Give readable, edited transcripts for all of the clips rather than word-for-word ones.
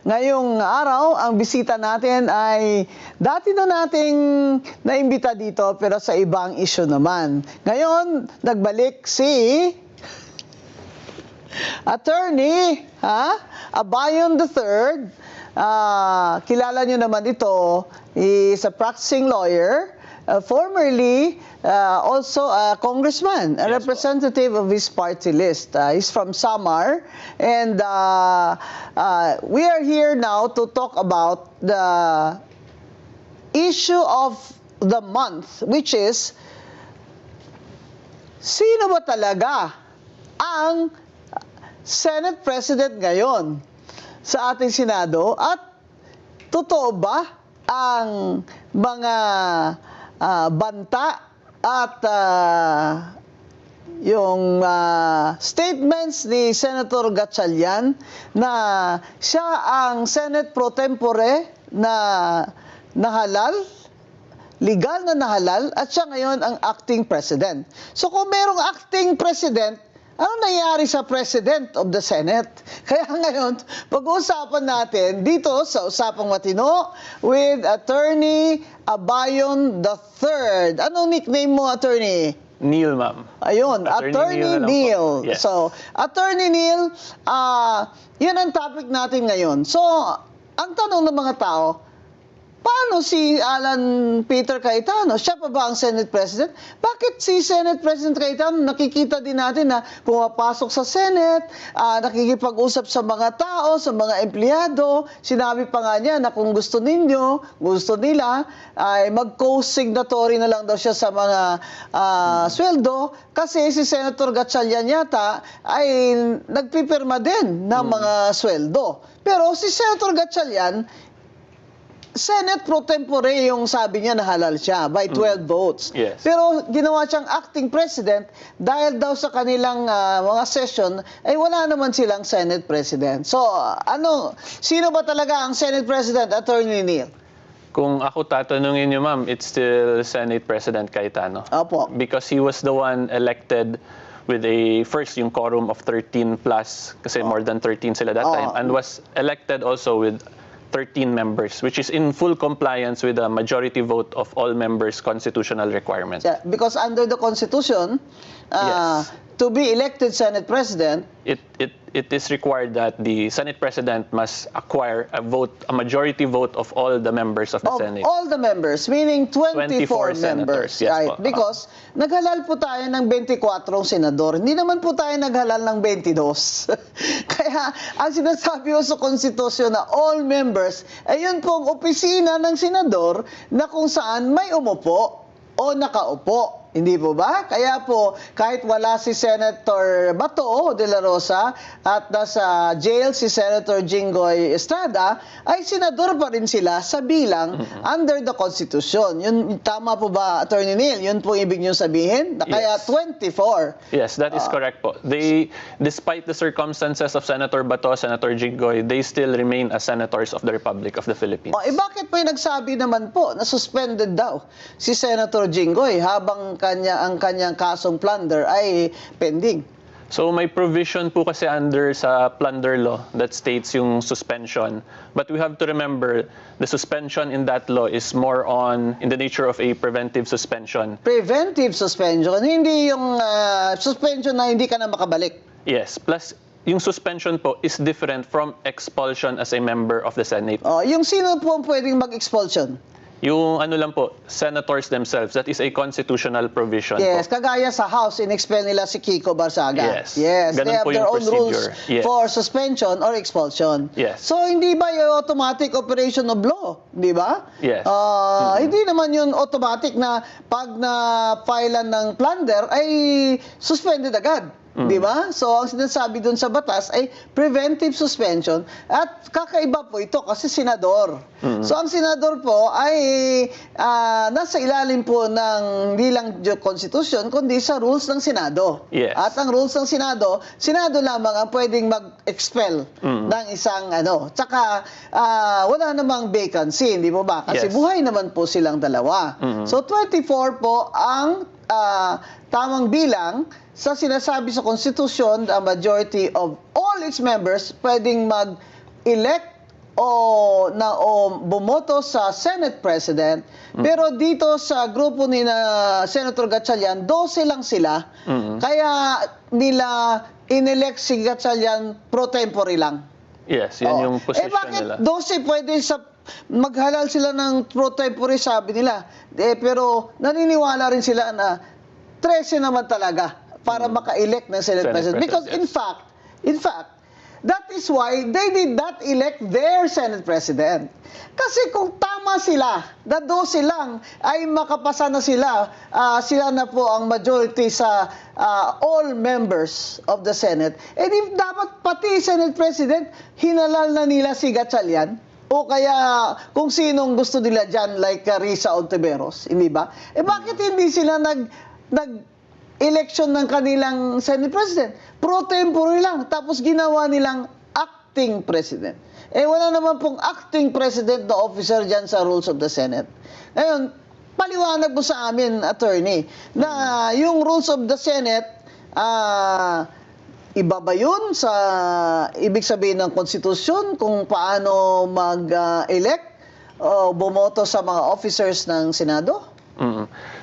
Ngayong araw, ang bisita natin ay dati na nating naimbita dito pero sa ibang issue naman. Ngayon, nagbalik si Attorney Abayon III. Kilala nyo naman ito, is a practicing lawyer. Formerly, also a congressman, a representative of his party list. He's from Samar. And we are here now to talk about the issue of the month, which is, sino ba talaga ang Senate President ngayon sa ating Senado? At totoo ba ang mga banta at yung statements ni Senator Gatchalian na siya ang Senate pro tempore na nahalal, legal na nahalal, at siya ngayon ang acting president. So kung merong acting president, ano nangyari sa President of the Senate? Kaya ngayon, pag-uusapan natin dito sa Usapang Matino with Attorney Abayon III. Anong nickname mo, Attorney? Neil, ma'am. Ayun, Attorney Neil. Yes. So, Attorney Neil, yun ang topic natin ngayon. So, ang tanong ng mga tao, paano si Alan Peter Cayetano? Siya pa ba ang Senate President? Bakit si Senate President Cayetano, nakikita din natin na pumapasok sa Senate, nakikipag-usap sa mga tao, sa mga empleyado. Sinabi pa nga niya na kung gusto nila, ay mag-co-signatory na lang daw siya sa mga sweldo. Kasi si Senator Gatchalian yata ay nagpipirma din ng mga sweldo. Pero si Senator Gatchalian, Senate pro tempore yung sabi niya na halal siya by 12 votes. Yes. Pero ginawa siyang acting president dahil daw sa kanilang mga session ay wala naman silang Senate president. So, sino ba talaga ang Senate president, Attorney Neil? Kung ako tatanungin niyo, ma'am, it's still Senate President Cayetano. Opo. Because he was the one elected with yung quorum of 13 plus, kasi more than 13 sila that time, and was elected also with 13 members, which is in full compliance with the majority vote of all members' constitutional requirements. Yeah, because under the Constitution, Yes. to be elected Senate President, It is required that the Senate President must acquire a majority vote of all the members of the Senate. all the members, meaning 24 members. senators. Yes, Right? po. Because naghalal po tayo ng 24 senador. Hindi naman po tayo naghalal ng 22. Kaya ang sinasabi ko sa konstitusyon na all members, ayun pong opisina ng senador na kung saan may umupo o nakaupo. Hindi po ba? Kaya po, kahit wala si Senator Bato de la Rosa at nasa jail si Senator Jinggoy Estrada, ay senador pa rin sila sa bilang under the Constitution. Yun, tama po ba, Attorney Neil? Yun po ibig nyo sabihin? Kaya 24. Yes, that is correct po. Despite the circumstances of Senator Bato, Senator Jinggoy, they still remain as senators of the Republic of the Philippines. Bakit may nagsabi naman po na suspended daw si Senator Jinggoy habang ang kanyang kasong plunder ay pending? So may provision po kasi under sa plunder law that states yung suspension. But we have to remember the suspension in that law is more in the nature of a preventive suspension. Preventive suspension, hindi yung suspension na hindi ka na makabalik. Yes, plus yung suspension po is different from expulsion as a member of the Senate. Yung sino po pwedeng mag-expulsion? Yung lang po, senators themselves, that is a constitutional provision Yes, po. kagaya sa House, in-expel nila si Kiko Barsaga. Yes. Yes, Ganun they have po their yung own rules procedure. Yes. for suspension or expulsion. Yes. So, hindi ba yung automatic operation of law? Di ba? Yes. Hindi naman yun automatic na pag na-filean ng plunder ay suspended agad. Di ba? So, ang sinasabi dun sa batas ay preventive suspension at kakaiba po ito kasi senador. So, ang senador po ay nasa ilalim po ng hindi lang Constitution kundi sa rules ng Senado. Yes. At ang rules ng Senado, Senado lamang ang pwedeng mag-expel ng isang Tsaka, wala namang vacancy, hindi po ba? Kasi Yes. buhay naman po silang dalawa. So, 24 po ang tamang bilang sa sinasabi sa konstitusyon, the majority of all its members pwedeng mag-elect bumoto sa Senate President, pero dito sa grupo ni na Senator Gatchalian, 12 lang sila. Kaya nila inelect si Gatchalian pro tempore lang. Yes, yan yung position bakit nila. 12 pwede maghalal sila ng pro tempore, sabi nila. Pero naniniwala rin sila na 13 naman talaga para maka-elect ng Senate President. Because yes. in fact, that is why they did not elect their Senate President. Kasi kung tama sila, na 12 lang, ay makapasa na sila, sila na po ang majority sa all members of the Senate. And if dapat pati Senate President, hinalal na nila si Gatchalian, o kaya kung sinong gusto nila dyan, like Risa Ontiveros, hindi ba? Bakit hindi sila nag-election ng kanilang Senate President? Pro tempore lang, tapos ginawa nilang acting President. Wala naman pong acting President na officer dyan sa rules of the Senate. Ngayon, paliwanag mo sa amin, attorney, na yung rules of the Senate, iba ba yun sa ibig sabihin ng konstitusyon kung paano mag-elect o bumoto sa mga officers ng Senado?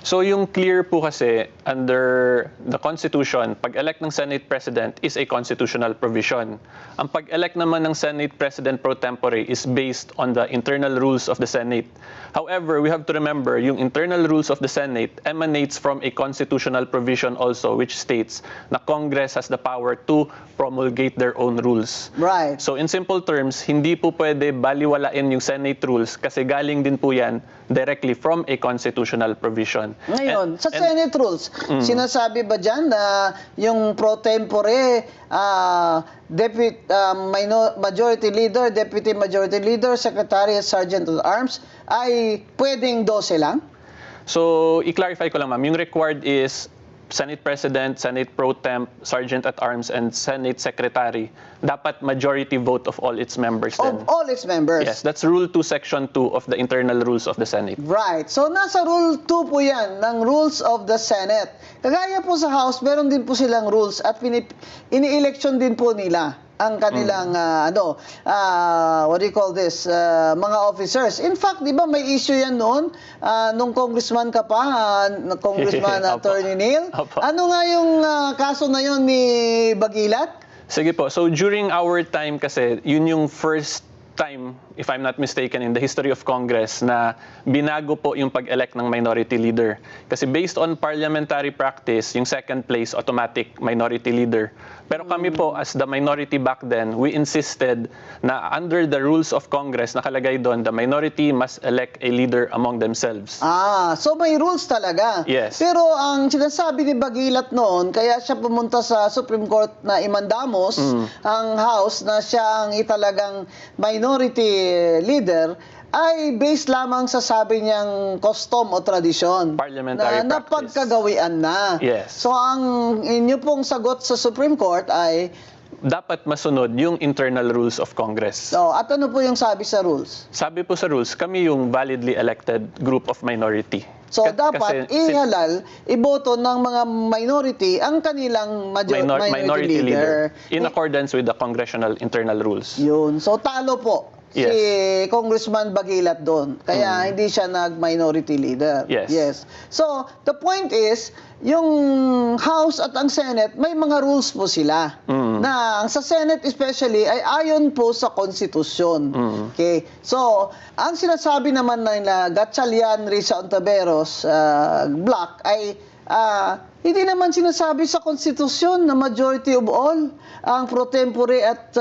So yung clear po kasi under the Constitution, pag-elect ng Senate President is a constitutional provision. Ang pag-elect naman ng Senate President pro tempore is based on the internal rules of the Senate. However, we have to remember yung internal rules of the Senate emanates from a constitutional provision also which states na Congress has the power to promulgate their own rules. Right. So in simple terms, hindi po pwede baliwalain yung Senate rules kasi galing din po yan directly from a constitutional provision. Ngayon, sa Senate rules, sinasabi ba dyan na yung pro tempore, majority leader, deputy majority leader, secretary at sergeant at arms ay pwedeng 12 lang? So, i-clarify ko lang ma'am, yung required is Senate President, Senate Pro Temp, Sergeant at Arms, and Senate Secretary. Dapat majority vote of all its members then. Of all its members? Yes, that's Rule 2, Section 2 of the internal rules of the Senate. Right. So, nasa Rule 2 po yan, ng Rules of the Senate. Kagaya po sa House, meron din po silang rules at ini-election din po nila ang kanilang what do you call this, mga officers. In fact, di ba may issue yan noon nung congressman ka pa, Congressman Attorney Neil? Ano nga yung kaso na yun ni Bagilat? Sige po. So during our time kasi, yun yung first time, if I'm not mistaken, in the history of Congress na binago po yung pag-elect ng minority leader. Kasi based on parliamentary practice, yung second place, automatic minority leader. Pero kami po, as the minority back then, we insisted na under the rules of Congress, nakalagay doon, the minority must elect a leader among themselves. So may rules talaga. Yes. Pero ang sinasabi ni Bagilat noon, kaya siya pumunta sa Supreme Court na imandamos ang House na siya ang italagang minority leader, ay based lamang sa sabi niyang custom o tradisyon. Parliamentary na practice. napagkagawian na. Yes. So ang inyo pong sagot sa Supreme Court ay dapat masunod yung internal rules of Congress. So, at ano po yung sabi sa rules? Sabi po sa rules, kami yung validly elected group of minority. So, dapat ihalal, iboto ng mga minority ang kanilang minority leader. In accordance with the congressional internal rules. Yun. So, talo po si Yes. Congressman Bagilat doon. Kaya hindi siya nag-minority leader. Yes. So, the point is, yung House at ang Senate, may mga rules po sila. Na sa Senate especially, ay ayon po sa konstitusyon. Okay? So, ang sinasabi naman nila Gatchalian, Risa Ontiveros, block, ay hindi naman sinasabi sa konstitusyon na majority of all ang pro tempore at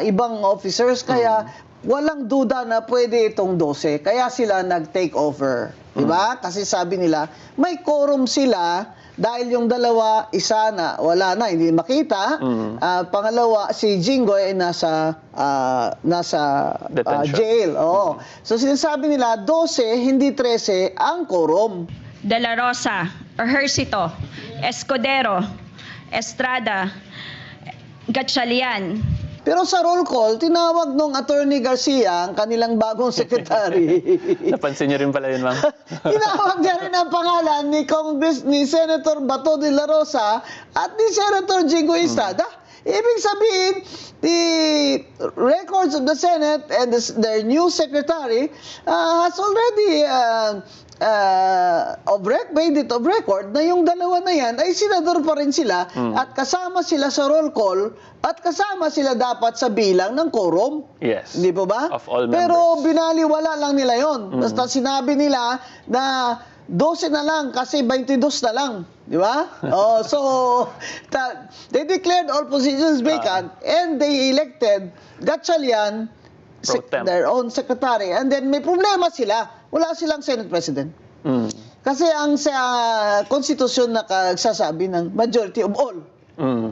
ibang officers. Kaya walang duda na pwede itong 12. Kaya sila nag-take over. Diba? Kasi sabi nila, may quorum sila dahil yung dalawa, isa na, wala na, hindi makita. Pangalawa, si Jinggoy ay nasa jail. So sinasabi nila, 12, hindi 13 ang quorum. De La Rosa, Ejercito, Escudero, Estrada, Gatchalian. Pero sa roll call, tinawag nung Attorney Garcia, ang kanilang bagong secretary. Napansin niyo rin pala yun, ma'am. Tinawag niya rin ang pangalan ni Senator Bato de la Rosa at ni Senator Jinggoy Estrada. Ibig sabihin, the records of the Senate and their new secretary has already made it of record na yung dalawa na yan ay senador pa rin sila at kasama sila sa roll call at kasama sila dapat sa bilang ng quorum. Yes. Hindi po ba? Of all members. Pero binaliwala lang nila yon. Basta sinabi nila na 12 na lang kasi 22 na lang. Di ba? So, they declared all positions vacant and they elected Gatchalian, Pro temp. their own secretary. And then may problema sila. Wala silang Senate President. Kasi ang sa konstitusyon na nagsasabi ng majority of all.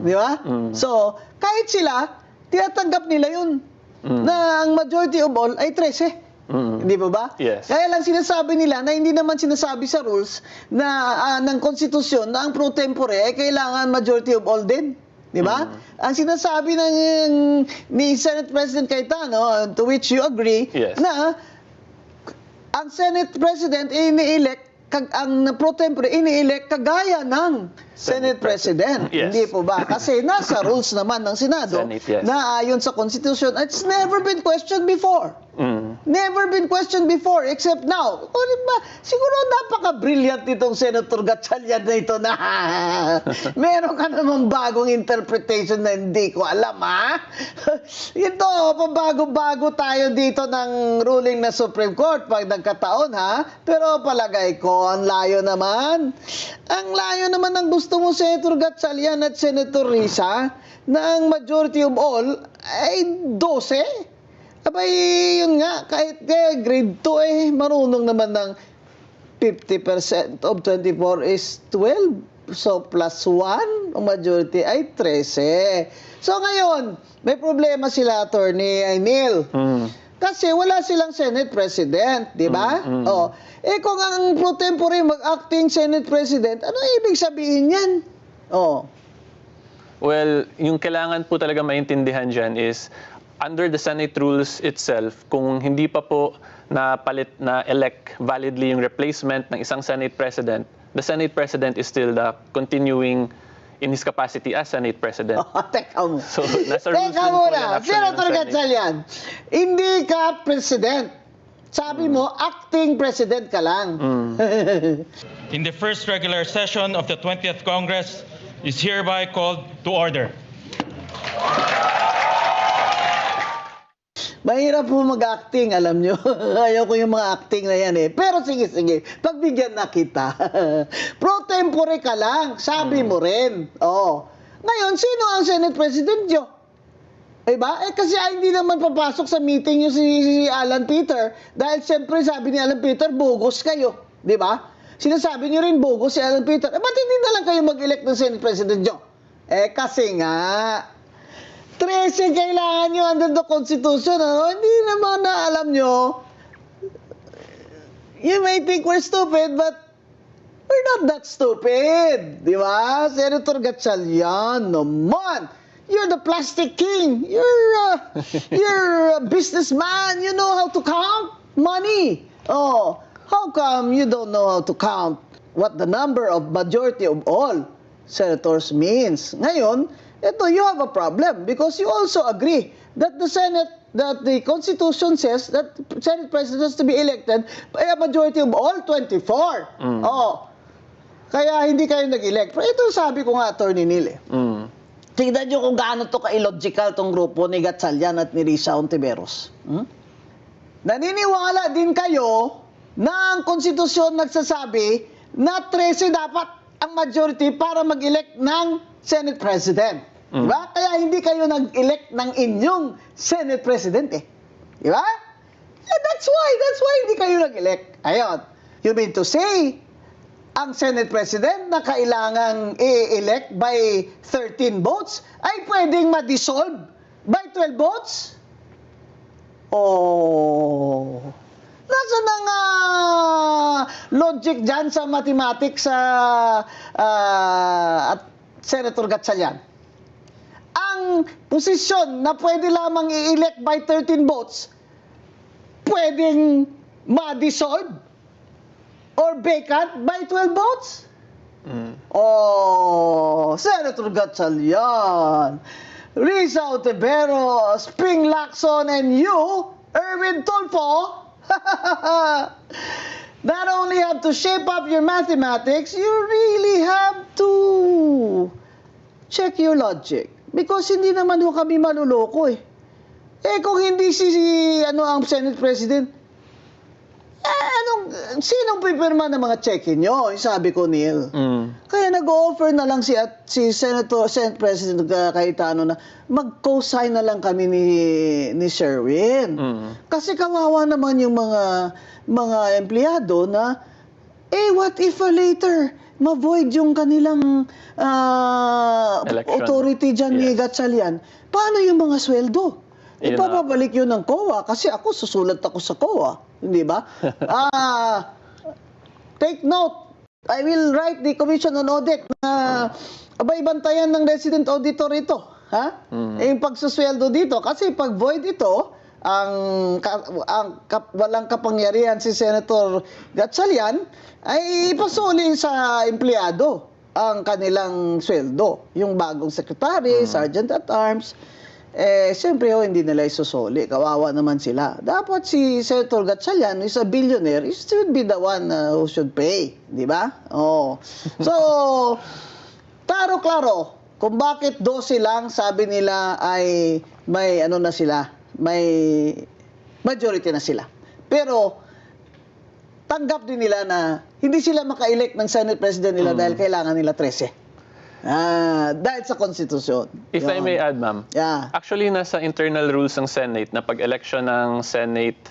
Di ba? So, kahit sila, tinatanggap nila yun. Na ang majority of all ay 13. Hindi ba ba? Yes. Kaya lang sinasabi nila na hindi naman sinasabi sa rules na ng konstitusyon na ang pro tempore ay kailangan majority of all din. Di ba? Ang sinasabi ni Senate President Cayetano, to which you agree, Yes. na ang Senate President ini-elect, ang pro tempore ini-elect kagaya ng Senate President. Yes. Hindi po ba? Kasi nasa rules naman ng Senado Senate, yes. na ayon sa Constitution, it's never been questioned before. Never been questioned before except now. Siguro napaka-brilliant itong Senator Gatchalian na ito na meron ka namang bagong interpretation na hindi ko alam, ha? Ito, pabago-bago tayo dito ng ruling na Supreme Court pag nagkataon, ha? Pero palagay ko, ang layo naman. Ang layo naman ng gusto mo, Senator Gatchalian at Senator Risa, na ang majority of all ay 12. Abay, yun nga, kahit grade 2 marunong naman ng 50% of 24 is 12. So, plus 1, ang majority ay 13. So, ngayon, may problema sila, Attorney Neil. Kasi wala silang Senate President, di ba? Kung ang pro tempore mag-acting Senate President, ano ibig sabihin yan? Well, yung kailangan po talaga maintindihan dyan is under the Senate rules itself, kung hindi pa po na-elect validly yung replacement ng isang Senate President, the Senate President is still the continuing in his capacity as Senate President. Teka mo. So, nasa rules Teka din po muna, yan actually ng Senator Senate. Gatchalian, hindi ka President. Sabi mo, acting President ka lang. In the first regular session of the 20th Congress is hereby called to order. Mahirap po mag-acting, alam nyo. Ayaw ko yung mga acting na yan eh. Pero sige, pagbigyan na kita. Pro tempore ka lang, sabi mo rin. Ngayon, sino ang Senate President nyo? Diba? Kasi hindi naman papasok sa meeting nyo si Alan Peter. Dahil siyempre sabi ni Alan Peter, bogus kayo. Diba? Sinasabi nyo rin bogus si Alan Peter. Ba't hindi na lang kayo mag-elect ng Senate President nyo? Kasi nga, 13 kailangan nyo under the Constitution. Hindi naman na alam nyo. You may think we're stupid, but we're not that stupid. Di ba? Senator Gatchalian, naman. You're the plastic king. You're a businessman. You know how to count money. How come you don't know how to count what the number of majority of all senators means? Ngayon, you have a problem because you also agree that that the Constitution says that Senate President has to be elected by a majority of all 24. Kaya hindi kayo nag-elect. Pero ito sabi ko nga, Attorney Neil. Tignan nyo kung gaano to ka-illogical tong grupo ni Gatchalian at ni Risa Hontiveros. Naniniwala din kayo na ang Konstitusyon nagsasabi na 13 dapat ang majority para mag-elect ng Senate President. Diba? Kaya hindi kayo nag-elect ng inyong Senate President Diba? That's why hindi kayo nag-elect. Ayun. You mean to say, ang Senate President na kailangang i-elect by 13 votes ay pwedeng ma-dissolve by 12 votes? Nasaan ang logic dyan sa mathematics at Senator Gatchalian? Ang posisyon na pwede lamang i-elect by 13 votes, pwedeng ma-dissolve or vacant by 12 votes? Senator Gatchalian, Risa Otebero, Spring Lacson, and you, Erwin Tulfo, not only have to shape up your mathematics, you really have to check your logic. Because hindi naman ho kami maluloko eh. Kung hindi ang Senate President, sinong pipirma ng mga check-in nyo? Sabi ko, Neil. Kaya nag-offer na lang si Senate President Cayetano na mag-co-sign na lang kami ni Sherwin. Kasi kawawa naman yung mga empleyado na, what if later ma-void yung kanilang authority dyan ni Gatchalian? Paano yung mga sweldo? Ipapabalik yun ng COA kasi ako susulat ako sa COA, hindi ba? Take note, I will write the Commission on Audit na abay bantayan ng resident auditor ito, ha? Yung pagsusweldo dito kasi pag void ito, walang kapangyarihan si Senator Gatchalian ay ipasuli sa empleyado ang kanilang sweldo, yung bagong secretary, sergeant at arms. Siyempre hindi nila isusuli. Kawawa naman sila. Dapat si Senator Gatchalian is a billionaire. He should be the one who should pay. Di ba? So, klaro kung bakit 12 lang, sabi nila ay may na sila, may majority na sila. Pero, tanggap din nila na hindi sila maka-elect ng Senate President nila dahil kailangan nila 13. Dahil sa konstitusyon. If I may add, ma'am. Yeah. Actually, nasa internal rules ng Senate na pag-election ng Senate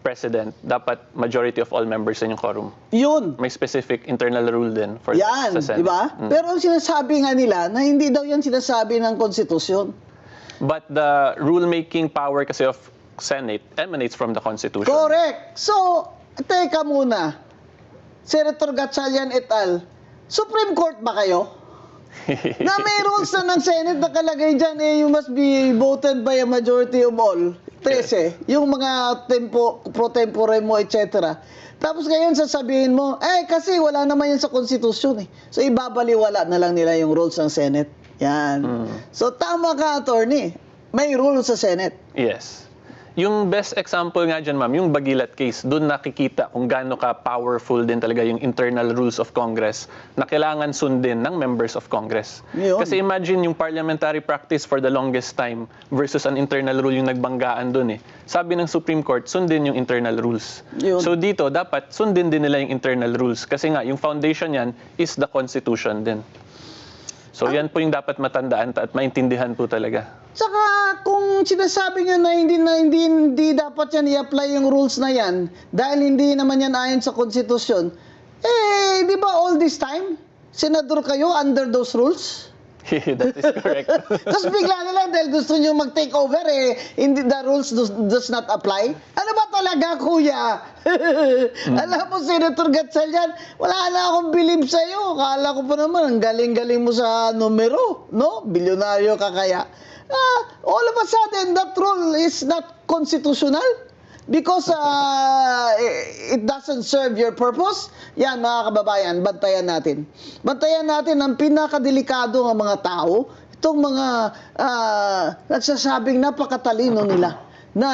President, dapat majority of all members in yung quorum. Yun. May specific internal rule din for Yan, sa Senate. di ba? Pero ang sinasabi nga nila na hindi daw yan sinasabi ng konstitusyon. But the rule-making power kasi of Senate emanates from the Constitution. Correct. So, teka muna. Senator Gatchalian et al., Supreme Court ba kayo? Na may rules na ng Senate nakalagay dyan, you must be voted by a majority of all. 13. Yung mga pro tempore mo, etc. Tapos ngayon sasabihin mo, kasi wala naman yan sa konstitusyon eh. So ibabaliwala na lang nila yung rules ng Senate. Yan. So tama ka, attorney. May rules sa Senate. Yes. Yung best example nga dyan, ma'am, yung Bagilat case, doon nakikita kung gaano ka powerful din talaga yung internal rules of Congress na kailangan sundin ng members of Congress. Yun. Kasi imagine yung parliamentary practice for the longest time versus an internal rule yung nagbanggaan doon eh. Sabi ng Supreme Court, sundin yung internal rules. Yun. So dito, dapat sundin din nila yung internal rules kasi nga, yung foundation yan is the Constitution din. So yan po yung dapat matandaan at maintindihan po talaga. Saka kung sinasabi nyo na hindi dapat yan i-apply yung rules na yan dahil hindi naman yan ayon sa konstitusyon, di ba all this time, senador kayo under those rules? That is correct. Tapos bigla na lang dahil gusto nyo mag-take over, hindi, the rules does not apply. Ano ba talaga, kuya? Alam mo, Senator Gatchalian, wala na akong believe sa'yo. Kala ko pa naman, ang galing-galing mo sa numero, no? Bilyonaryo ka kaya. All of a sudden, that rule is not constitutional because it doesn't serve your purpose. Yan, mga kababayan, bantayan natin. Bantayan natin ang pinakadelikado ng mga tao, itong mga nagsasabing napakatalino nila, na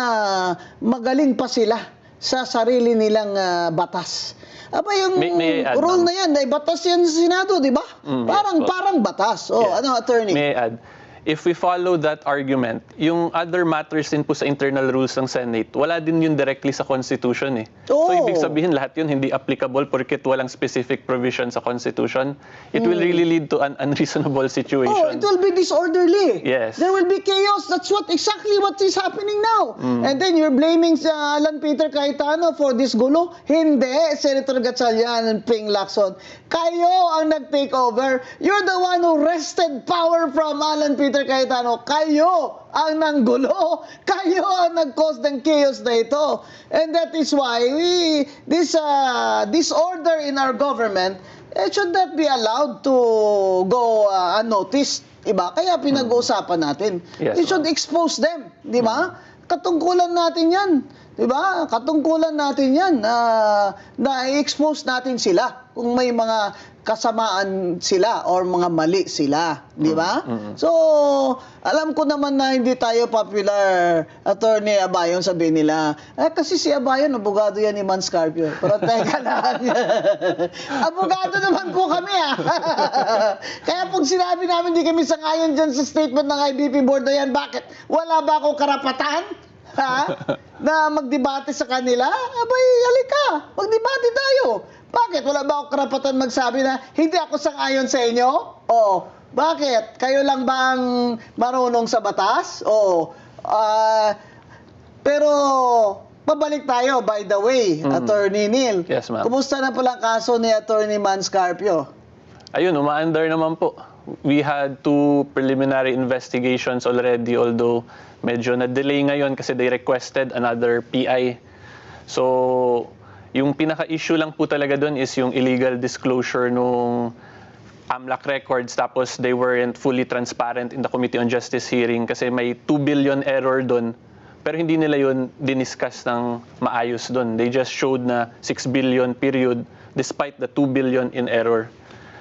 magaling pa sila sa sarili nilang batas. Aba, yung may add, rule na yan, ay batas yan sa Senado, di ba? Parang batas. Ano, attorney? May I add? If we follow that argument, yung other matters din po sa internal rules ng Senate, wala din yun directly sa Constitution eh. So ibig sabihin lahat yun hindi applicable porket walang specific provision sa Constitution. It will really lead to an unreasonable situation. It will be disorderly. Yes. There will be chaos. That's exactly what is happening now. And then you're blaming Alan Peter Cayetano for this gulo. Hindi, Senator Gatchalian and Ping Lacson. Kayo ang nag-take over. You're the one who wrested power from Alan Peter Cayetano. Kayo ang nanggulo. Kayo ang nag-cause ng chaos na ito. And that is why this disorder in our government should not be allowed to go unnoticed. Diba? Kaya pinag-uusapan natin. Yes, We should expose them. Diba? Katungkulan natin yan. Diba? Katungkulan natin yan na i-expose natin sila. kung may mga kasamaan sila or mga mali sila, di ba? So, alam ko naman na hindi tayo popular, Attorney Abayon, sabihin nila. Kasi si Abayon, abogado yan ni Man Scarpio. Pero teka lang. Abogado naman po kami, Kaya pag sinabi namin hindi kami sangayon dyan sa statement ng IBP board na yan, bakit? Wala ba akong karapatan? Na magdebate sa kanila? Abay, halika, magdebate tayo. Bakit? Wala ba akong karapatan magsabi na hindi ako sang-ayon sa inyo? O, bakit? Kayo lang ba ang marunong sa batas? O, pero pabalik tayo, by the way, Attorney Neil. Yes, ma'am. Kumusta na pala ang kaso ni Attorney Man Scarpio? Ayun, umaandar naman po. We had 2 preliminary investigations already, although medyo na-delay ngayon kasi they requested another PI. So, yung pinaka-issue lang po talaga doon is yung illegal disclosure nung AMLAC records, tapos they weren't fully transparent in the Committee on Justice hearing kasi may 2 billion error doon. Pero hindi nila yun diniscuss ng maayos doon. They just showed na 6 billion period despite the 2 billion in error.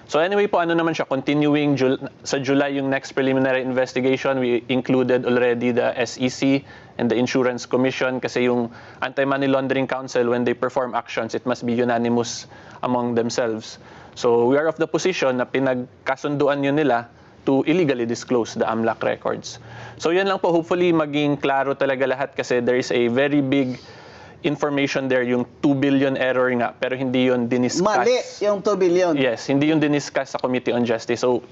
So anyway po, ano naman siya, continuing sa July yung next preliminary investigation, we included already the SEC and the Insurance Commission kasi yung Anti-Money Laundering Council, when they perform actions, it must be unanimous among themselves. So we are of the position na pinagkasunduan yun nila to illegally disclose the AMLAC records. So yan lang po, hopefully maging klaro talaga lahat kasi there is a very big information there, yung 2 billion error nga, pero hindi yun diniscuss. Mali yung 2 billion. Yes, hindi yun diniscuss sa Committee on Justice. So,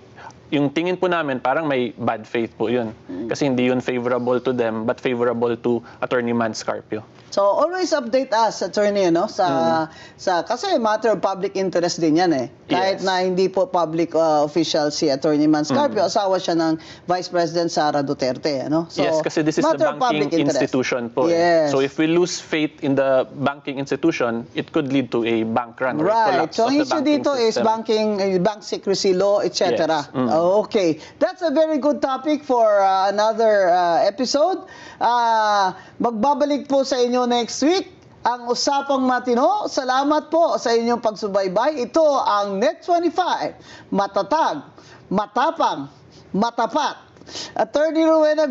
yung tingin po namin, parang may bad faith po yun. Kasi hindi yun favorable to them, but favorable to Attorney Man Scarpio. So, always update us, Attorney, kasi matter of public interest din yan Kahit Yes. na hindi po public official si Attorney Man Scarpio, asawa siya ng Vice President Sara Duterte, So, Yes, kasi this is the matter of public banking interest. institution po. Yes. So if we lose faith in the banking institution, it could lead to a bank run or a Right. collapse So, of the issue banking dito is system. bank secrecy law, etc. Yes. Okay. That's a very good topic for another episode. Magbabalik po sa inyo next week ang Usapang Matino. Salamat po sa inyong pagsubaybay. Ito ang Net25. Matatag, matapang, matapat. Attorney Rowena